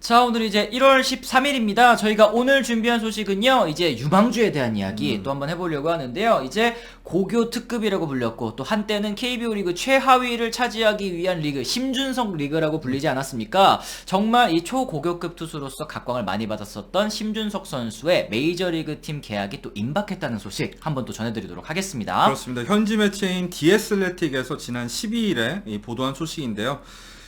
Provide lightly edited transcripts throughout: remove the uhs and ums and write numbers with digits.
자, 오늘 이제 1월 13일입니다. 저희가 오늘 준비한 소식은요, 이제 유망주에 대한 이야기 또 한번 해보려고 하는데요. 이제 고교 특급이라고 불렸고, 또 한때는 KBO 리그 최하위를 차지하기 위한 리그, 심준석 리그라고 불리지 않았습니까? 정말 이 초고교급 투수로서 각광을 많이 받았었던 심준석 선수의 메이저리그 팀 계약이 또 임박했다는 소식 한번 또 전해드리도록 하겠습니다. 그렇습니다. 현지 매체인 디애슬레틱에서 지난 12일에 보도한 소식인데요.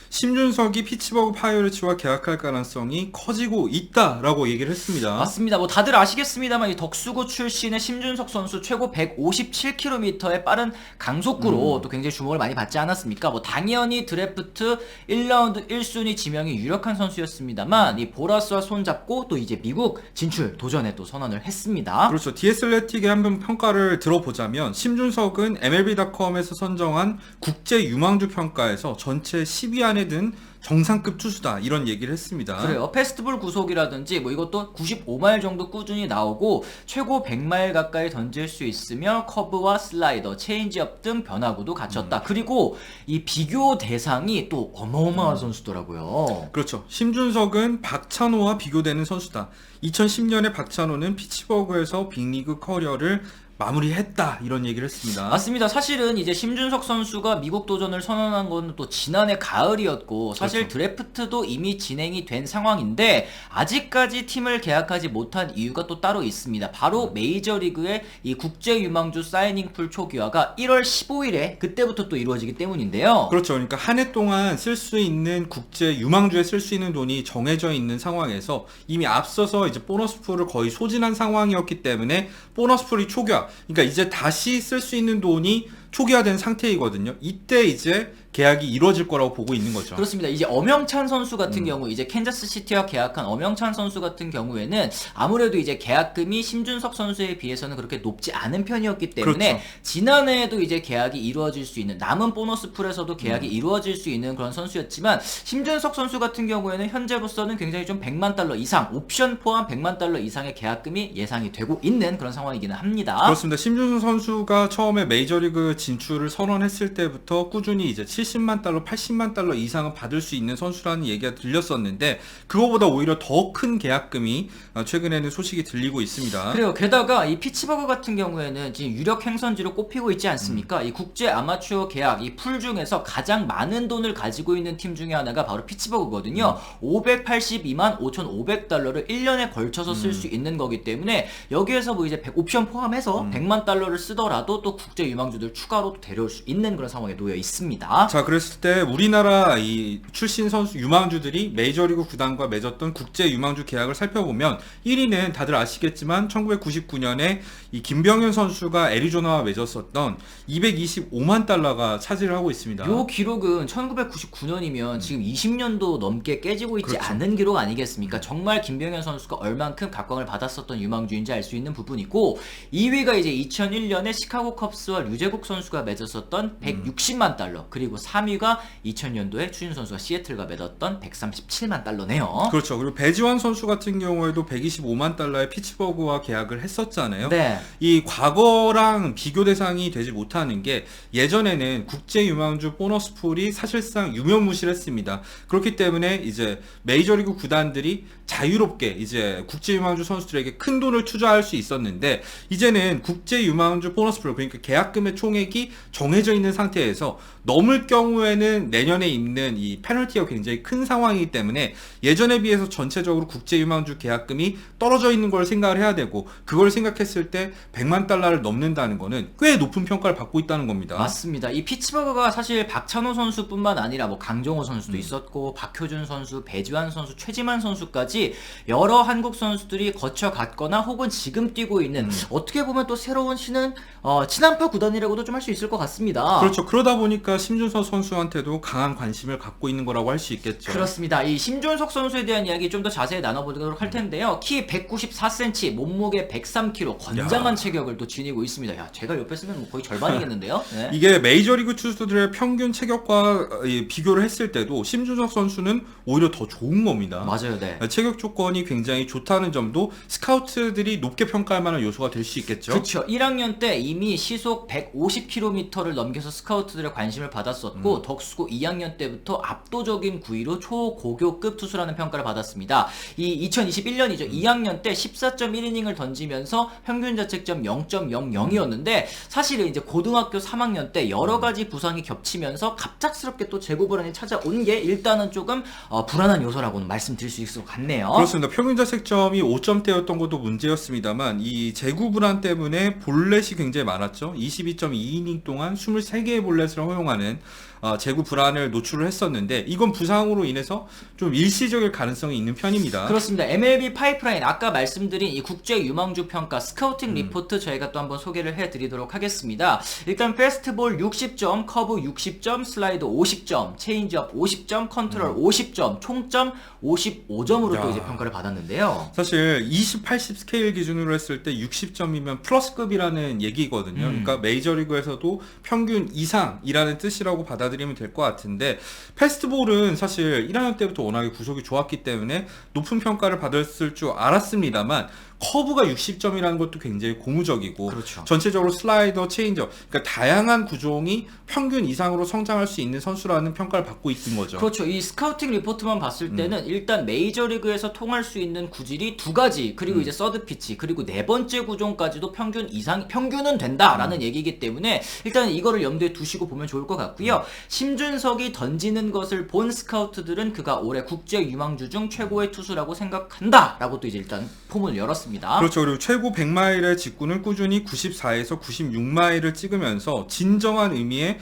심준석이 피츠버그 파이어츠와 계약할 가능성이 커지고 있다라고 얘기를 했습니다. 맞습니다. 뭐 다들 아시겠습니다만 이 덕수고 출신의 심준석 선수 최고 157km의 빠른 강속구로 또 굉장히 주목을 많이 받지 않았습니까? 뭐 당연히 드래프트 1라운드 1순위 지명이 유력한 선수였습니다만 이 보라스와 손잡고 또 이제 미국 진출 도전에 또 선언을 했습니다. 그렇죠. 디애슬레틱의 한번 평가를 들어보자면 심준석은 MLB.com에서 선정한 국제 유망주 평가에서 전체 10위 안에 든 정상급 투수다 이런 얘기를 했습니다. 그래요. 패스트볼 구속이라든지 뭐 이것도 95마일 정도 꾸준히 나오고 최고 100마일 가까이 던질 수 있으며 커브와 슬라이더, 체인지업 등 변화구도 갖췄다. 그리고 이 비교 대상이 또 어마어마한 선수더라고요. 그렇죠. 심준석은 박찬호와 비교되는 선수다. 2010년에 박찬호는 피츠버그에서 빅리그 커리어를 마무리했다 이런 얘기를 했습니다. 맞습니다. 사실은 이제 심준석 선수가 미국 도전을 선언한 건 또 지난해 가을이었고 사실 그렇죠. 드래프트도 이미 진행이 된 상황인데 아직까지 팀을 계약하지 못한 이유가 또 따로 있습니다. 바로 메이저리그의 이 국제 유망주 사이닝풀 초기화가 1월 15일에 그때부터 또 이루어지기 때문인데요. 그렇죠. 그러니까 한 해 동안 쓸 수 있는 국제 유망주에 쓸 수 있는 돈이 정해져 있는 상황에서 이미 앞서서 이제 보너스 풀을 거의 소진한 상황이었기 때문에 보너스 풀이 초기화. 그러니까 이제 다시 쓸 수 있는 돈이 초기화된 상태이거든요. 이때 이제 계약이 이루어질 거라고 보고 있는 거죠. 그렇습니다. 이제 엄영찬 선수 같은 경우 이제 캔자스 시티와 계약한 엄영찬 선수 같은 경우에는 아무래도 이제 계약금이 심준석 선수에 비해서는 그렇게 높지 않은 편이었기 때문에 그렇죠. 지난해에도 이제 계약이 이루어질 수 있는 남은 보너스 풀에서도 계약이 이루어질 수 있는 그런 선수였지만 심준석 선수 같은 경우에는 현재로서는 굉장히 좀 100만 달러 이상 옵션 포함 100만 달러 이상의 계약금이 예상이 되고 있는 그런 상황이기는 합니다. 그렇습니다. 심준석 선수가 처음에 메이저리그 진출을 선언했을 때부터 꾸준히 이제 70만 달러, 80만 달러 이상은 받을 수 있는 선수라는 얘기가 들렸었는데 그거보다 오히려 더 큰 계약금이 최근에는 소식이 들리고 있습니다. 그래요. 게다가 이 피츠버그 같은 경우에는 지금 유력 행선지로 꼽히고 있지 않습니까? 이 국제 아마추어 계약 이 풀 중에서 가장 많은 돈을 가지고 있는 팀 중에 하나가 바로 피츠버그거든요. 582만 5,500달러를 1년에 걸쳐서 쓸 수 있는 거기 때문에 여기에서 뭐 이제 옵션 포함해서 100만 달러를 쓰더라도 또 국제 유망주들 추가로 데려올 수 있는 그런 상황에 놓여 있습니다. 자, 그랬을 때 우리나라 이 출신 선수 유망주들이 메이저리그 구단과 맺었던 국제 유망주 계약을 살펴보면 1위는 다들 아시겠지만 1999년에 이 김병현 선수가 애리조나와 맺었었던 225만 달러가 차지를 하고 있습니다. 요 기록은 1999년이면 지금 20년도 넘게 깨지고 있지 그렇죠. 않은 기록 아니겠습니까? 정말 김병현 선수가 얼만큼 각광을 받았었던 유망주인지 알 수 있는 부분이고 2위가 이제 2001년에 시카고 컵스와 류제국 선수가 맺었었던 160만 달러 그리고 3위가 2000년도에 추신 선수가 시애틀과 맺었던 137만 달러네요. 그렇죠. 그리고 배지환 선수 같은 경우에도 125만 달러의 피츠버그와 계약을 했었잖아요. 네. 이 과거랑 비교 대상이 되지 못하는 게 예전에는 국제 유망주 보너스 풀이 사실상 유명무실했습니다. 그렇기 때문에 이제 메이저리그 구단들이 자유롭게 이제 국제 유망주 선수들에게 큰 돈을 투자할 수 있었는데 이제는 국제 유망주 보너스 풀 그러니까 계약금의 총액이 정해져 있는 상태에서 넘을 경우에는 내년에 있는 이 페널티가 굉장히 큰 상황이기 때문에 예전에 비해서 전체적으로 국제 유망주 계약금이 떨어져 있는 걸 생각을 해야 되고 그걸 생각했을 때 100만 달러를 넘는다는 거는 꽤 높은 평가를 받고 있다는 겁니다. 맞습니다. 이 피츠버그가 사실 박찬호 선수뿐만 아니라 뭐 강정호 선수도 있었고 박효준 선수, 배지환 선수, 최지만 선수까지 여러 한국 선수들이 거쳐갔거나 혹은 지금 뛰고 있는 어떻게 보면 또 새로운 친한파 구단이라고도 좀 할 수 있을 것 같습니다. 그렇죠. 그러다 보니까 심준석 선수한테도 강한 관심을 갖고 있는 거라고 할 수 있겠죠. 그렇습니다. 이 심준석 선수에 대한 이야기 좀 더 자세히 나눠보도록 할 텐데요. 키 194cm, 몸무게 103kg, 건장한 체격을 또 지니고 있습니다. 야, 제가 옆에 쓰면 뭐 거의 절반이겠는데요? 네. 이게 메이저리그 투수들의 평균 체격과 비교를 했을 때도 심준석 선수는 오히려 더 좋은 겁니다. 맞아요, 네. 체격 조건이 굉장히 좋다는 점도 스카우트들이 높게 평가할 만한 요소가 될 수 있겠죠. 그렇죠. 1학년 때 이미 시속 150km를 넘겨서 스카우트들의 관심을 받았었고 받았었고 덕수고 2학년 때부터 압도적인 구위로 초고교급 투수라는 평가를 받았습니다. 이 2021년이죠. 2학년 때 14.1이닝을 던지면서 평균 자책점 0.00이었는데 사실은 이제 고등학교 3학년 때 여러 가지 부상이 겹치면서 갑작스럽게 또 재구 불안이 찾아온 게 일단은 조금 불안한 요소라고는 말씀드릴 수 있을 것 같네요. 그렇습니다. 평균 자책점이 5점대였던 것도 문제였습니다만 이 재구 불안 때문에 볼넷이 굉장히 많았죠. 22.2이닝 동안 23개의 볼넷을 허용하는 재구 불안을 노출을 했었는데 이건 부상으로 인해서 좀 일시적일 가능성이 있는 편입니다. 그렇습니다. MLB 파이프라인 아까 말씀드린 이 국제 유망주 평가 스카우팅 리포트 저희가 또 한번 소개를 해드리도록 하겠습니다. 일단 페스트볼 60점, 커브 60점, 슬라이더 50점, 체인지업 50점, 컨트롤 50점, 총점 55점으로 또 이제 평가를 받았는데요. 사실 20-80 스케일 기준으로 했을 때 60점이면 플러스급이라는 얘기거든요. 그러니까 메이저리그에서도 평균 이상이라는 뜻이라고 받아들이면 될 것 같은데 페스트볼은 사실 1학년 때부터 워낙에 구속이 좋았기 때문에 높은 평가를 받았을 줄 알았습니다만 커브가 60점이라는 것도 굉장히 고무적이고 그렇죠. 전체적으로 슬라이더, 체인저 그러니까 다양한 구종이 평균 이상으로 성장할 수 있는 선수라는 평가를 받고 있는 거죠. 그렇죠. 이 스카우팅 리포트만 봤을 때는 일단 메이저리그에서 통할 수 있는 구질이 두 가지 그리고 이제 서드 피치 그리고 네 번째 구종까지도 평균은 된다라는 얘기이기 때문에 일단 이거를 염두에 두시고 보면 좋을 것 같고요. 심준석이 던지는 것을 본 스카우트들은 그가 올해 국제 유망주 중 최고의 투수라고 생각한다라고 또 이제 일단 포문을 열었습니다. 그렇죠. 그리고 최고 100마일의 직구는 꾸준히 94에서 96마일을 찍으면서 진정한 의미의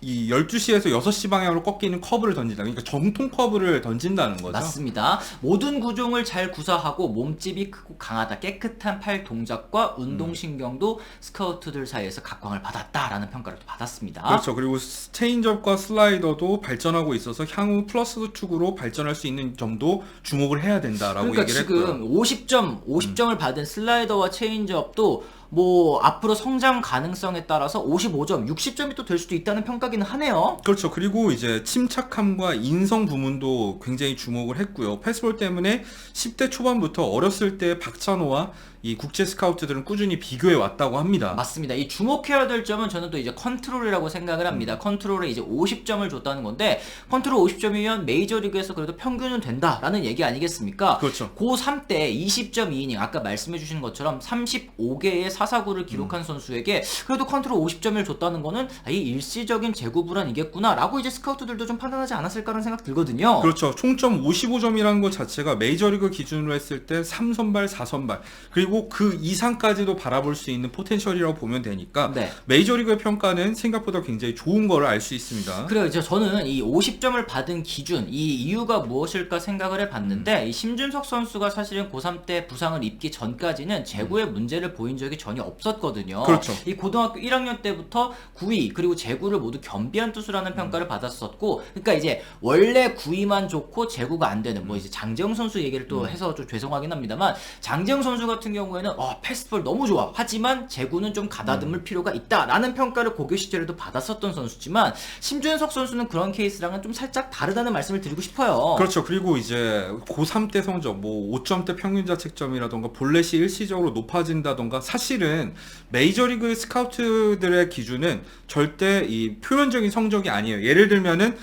12시에서 6시 방향으로 꺾이는 커브를 던진다. 그러니까 정통 커브를 던진다는 거죠. 맞습니다. 모든 구종을 잘 구사하고 몸집이 크고 강하다. 깨끗한 팔 동작과 운동신경도 스카우트들 사이에서 각광을 받았다라는 평가를 또 받았습니다. 그렇죠. 그리고 체인지업과 슬라이더도 발전하고 있어서 향후 플러스 축으로 발전할 수 있는 점도 주목을 해야 된다라고 그러니까 얘기를 했고요. 지금 50점을 받은 슬라이더와 체인지업도 뭐 앞으로 성장 가능성에 따라서 55점, 60점이 또 될 수도 있다는 평가기는 하네요. 그렇죠. 그리고 이제 침착함과 인성 부문도 굉장히 주목을 했고요. 패스볼 때문에 10대 초반부터 어렸을 때 박찬호와 이 국제 스카우트들은 꾸준히 비교해 왔다고 합니다. 맞습니다. 이 주목해야 될 점은 저는 또 이제 컨트롤이라고 생각을 합니다. 컨트롤에 이제 50점을 줬다는 건데 컨트롤 50점이면 메이저리그에서 그래도 평균은 된다라는 얘기 아니겠습니까? 그렇죠. 고3 때 20.2이닝 아까 말씀해 주신 것처럼 35개의 사사구를 기록한 선수에게 그래도 컨트롤 50점을 줬다는 거는 이 일시적인 재구 불안이겠구나라고 이제 스카우트들도 좀 판단하지 않았을까라는 생각 들거든요. 그렇죠. 총점 55점이라는 것 자체가 메이저리그 기준으로 했을 때 3선발, 4선발 그리고 그 이상까지도 바라볼 수 있는 포텐셜이라고 보면 되니까 네. 메이저리그의 평가는 생각보다 굉장히 좋은 거를 알 수 있습니다. 그래요. 저는 이 50점을 받은 기준, 이 이유가 무엇일까 생각을 해봤는데 이 심준석 선수가 사실은 고3 때 부상을 입기 전까지는 재구의 문제를 보인 적이 전혀 없었거든요. 그렇죠. 이 고등학교 1학년 때부터 구위 그리고 재구를 모두 겸비한 투수라는 평가를 받았었고, 그러니까 이제 원래 구위만 좋고 재구가 안 되는 뭐 이제 장재영 선수 얘기를 또 해서 좀 죄송하긴 합니다만 장재영 선수 같은 경우에는 패스트볼 너무 좋아. 하지만 재구는 좀 가다듬을 필요가 있다라는 평가를 고교 시절에도 받았었던 선수지만 심준석 선수는 그런 케이스랑은 좀 살짝 다르다는 말씀을 드리고 싶어요. 그렇죠. 그리고 이제 고3 때 성적, 뭐 5점대 평균 자책점이라던가 볼넷이 일시적으로 높아진다던가 사실은 메이저리그 스카우트들의 기준은 절대 이 표면적인 성적이 아니에요. 예를 들면은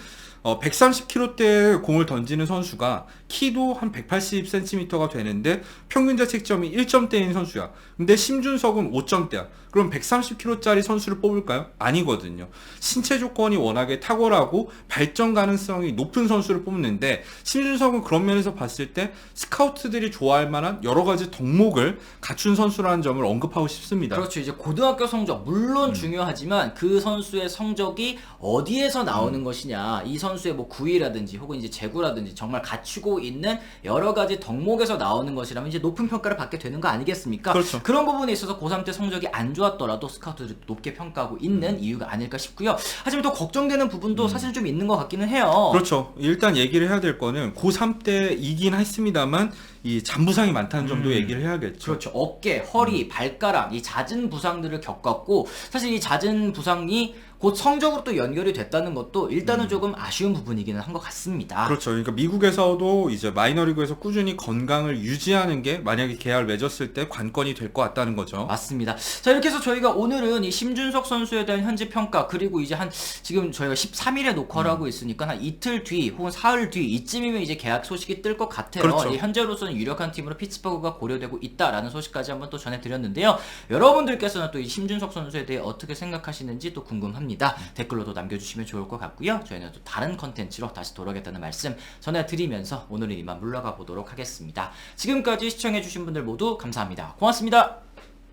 130km대 공을 던지는 선수가 키도 한 180cm가 되는데 평균 자책점이 1점대인 선수야. 근데 심준석은 5점대야. 그럼 130kg짜리 선수를 뽑을까요? 아니거든요. 신체 조건이 워낙에 탁월하고 발전 가능성이 높은 선수를 뽑는데 심준석은 그런 면에서 봤을 때 스카우트들이 좋아할 만한 여러 가지 덕목을 갖춘 선수라는 점을 언급하고 싶습니다. 그렇죠. 이제 고등학교 성적 물론 중요하지만 그 선수의 성적이 어디에서 나오는 것이냐, 이 선수의 뭐 구위라든지 혹은 이제 재구라든지 정말 갖추고 있는 여러 가지 덕목에서 나오는 것이라면 이제 높은 평가를 받게 되는 거 아니겠습니까? 그렇죠. 그런 부분에 있어서 고3 때 성적이 안 좋았더라도 스카우트들이 높게 평가하고 있는 이유가 아닐까 싶고요. 하지만 또 걱정되는 부분도 사실 좀 있는 것 같기는 해요. 그렇죠. 일단 얘기를 해야 될 거는 고3 때이긴 했습니다만 이 잔부상이 많다는 점도 얘기를 해야겠죠. 그렇죠. 어깨, 허리, 발가락 이 잦은 부상들을 겪었고 사실 이 잦은 부상이 곧 성적으로 또 연결이 됐다는 것도 일단은 조금 아쉬운 부분이기는 한 것 같습니다. 그렇죠. 그러니까 미국에서도 이제 마이너리그에서 꾸준히 건강을 유지하는 게 만약에 계약을 맺었을 때 관건이 될 것 같다는 거죠. 맞습니다. 자, 이렇게 해서 저희가 오늘은 이 심준석 선수에 대한 현지 평가, 그리고 이제 지금 저희가 13일에 녹화를 하고 있으니까 한 이틀 뒤 혹은 사흘 뒤 이쯤이면 이제 계약 소식이 뜰 것 같아요. 그렇죠. 현재로서는 유력한 팀으로 피츠버그가 고려되고 있다라는 소식까지 한번 또 전해드렸는데요. 여러분들께서는 또 이 심준석 선수에 대해 어떻게 생각하시는지 또 궁금합니다. 댓글로도 남겨주시면 좋을 것 같고요. 저희는 또 다른 컨텐츠로 다시 돌아오겠다는 말씀 전해드리면서 오늘은 이만 물러가 보도록 하겠습니다. 지금까지 시청해주신 분들 모두 감사합니다. 고맙습니다.